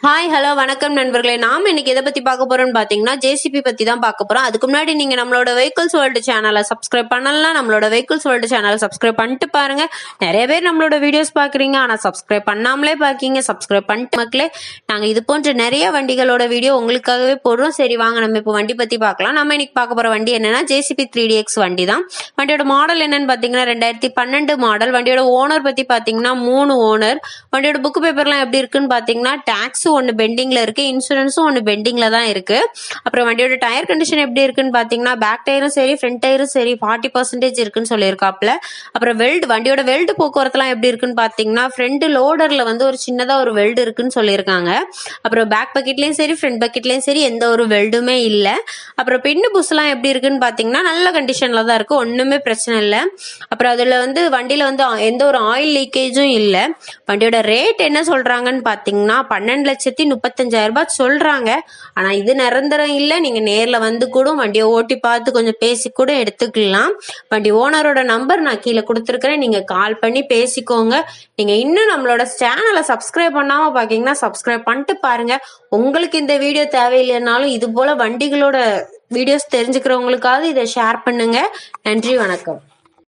Hi hello வணக்கம் நண்பர்களே. நாம இன்னைக்கு எதை பத்தி பார்க்க போறோம்னு பாத்தீங்கன்னா ஜேசிபி பத்தி தான் பார்க்க போறோம். அதுக்கு முன்னாடி நீங்க நம்மளோட வெஹிக்கிள்ஸ் வேர்ல்டு சேனலை சப்ஸ்கிரைப் பண்ணலாம். நம்மளோட வெஹிக்கிள்ஸ் வேர்ல்டு சேனலை சப்ஸ்கிரைப் பண்ணிட்டு பாருங்க. நிறைய பேர் நம்மளோட வீடியோஸ் பாக்குறீங்க, ஆனா சப்ஸ்கிரைப் பண்ணாமலே பாக்கீங்க. சப்ஸ்கிரைப் பண்ணிட்டு மக்களே, நாங்க இது போன்ற நிறைய வண்டிகளோட வீடியோ உங்களுக்காகவே போடுறோம். சரி வாங்க நம்ம இப்போ வண்டி பத்தி பார்க்கலாம். நம்ம இன்னைக்கு பார்க்க போற வண்டி என்னன்னா ஜேசிபி 3DX வண்டி தான். வண்டியோட மாடல் என்னன்னு பாத்தீங்கன்னா 2012 மாடல். வண்டியோட ஓனர் பத்தி பாத்தீங்கன்னா 3 ஓனர். வண்டியோட புக் பேப்பர்லாம் எப்படி இருக்குன்னு பாத்தீங்கன்னா டாக்ஸ் ஒன்னு பெண்டிங்ல இருக்கு, இன்சூரன்ஸும் ஒன்னு பெண்டிங்ல தான் இருக்கு. அப்புறம் வண்டியோட டயர் கண்டிஷன் எப்படி இருக்குன்னு பாத்தீங்கன்னா பேக் டயரும் சரி ஃப்ரண்ட் டயரும் சரி 40% இருக்குன்னு சொல்லியிருக்காப்ல. அப்புறம் வண்டியோட வெல்டு போக்குவரத்துலாம் எப்படி இருக்குன்னு பாத்தீங்கன்னா ஃப்ரண்ட் லோடர்ல வந்து ஒரு சின்னதா ஒரு வெல்டு இருக்குன்னு சொல்லியிருக்காங்க. அப்புறம் பேக் பக்கெட்லயும் சரி ஃப்ரண்ட் பக்கெட்லயும் சரி எந்த ஒரு வெல்டுமே இல்ல. அப்புறம் பின்னு புஷ் எல்லாம் எப்படி இருக்குன்னு பாத்தீங்கன்னா நல்ல கண்டிஷன்ல தான் இருக்கு, ஒண்ணுமே பிரச்சனை இல்லை. அப்புறம் அதுல வந்து வண்டியில வந்து எந்த ஒரு ஆயில் லீக்கேஜும் இல்ல. வண்டியோட ரேட் என்ன சொல்றாங்கன்னு பாத்தீங்கன்னா 12,35,000 ரூபாய் சொல்றாங்க. ஆனா இது நிரந்தரம் இல்ல, நீங்க நேர்ல வந்து கூட வண்டியை ஓட்டி பார்த்து கொஞ்சம் பேசி கூட எடுத்துக்கலாம். வண்டி ஓனரோட நம்பர் நான் கீழே கொடுத்துருக்கிறேன், நீங்க கால் பண்ணி பேசிக்கோங்க. நீங்க இன்னும் நம்மளோட சேனலை சப்ஸ்கிரைப் பண்ணாம பாக்கீங்கன்னா சப்ஸ்கிரைப் பண்ணிட்டு பாருங்க. உங்களுக்கு இந்த வீடியோ தேவையில்லைனாலும் இது போல வண்டிகளோட வீடியோஸ் தெரிஞ்சுக்கிறவங்களுக்காவது இதை ஷேர் பண்ணுங்க. நன்றி, வணக்கம்.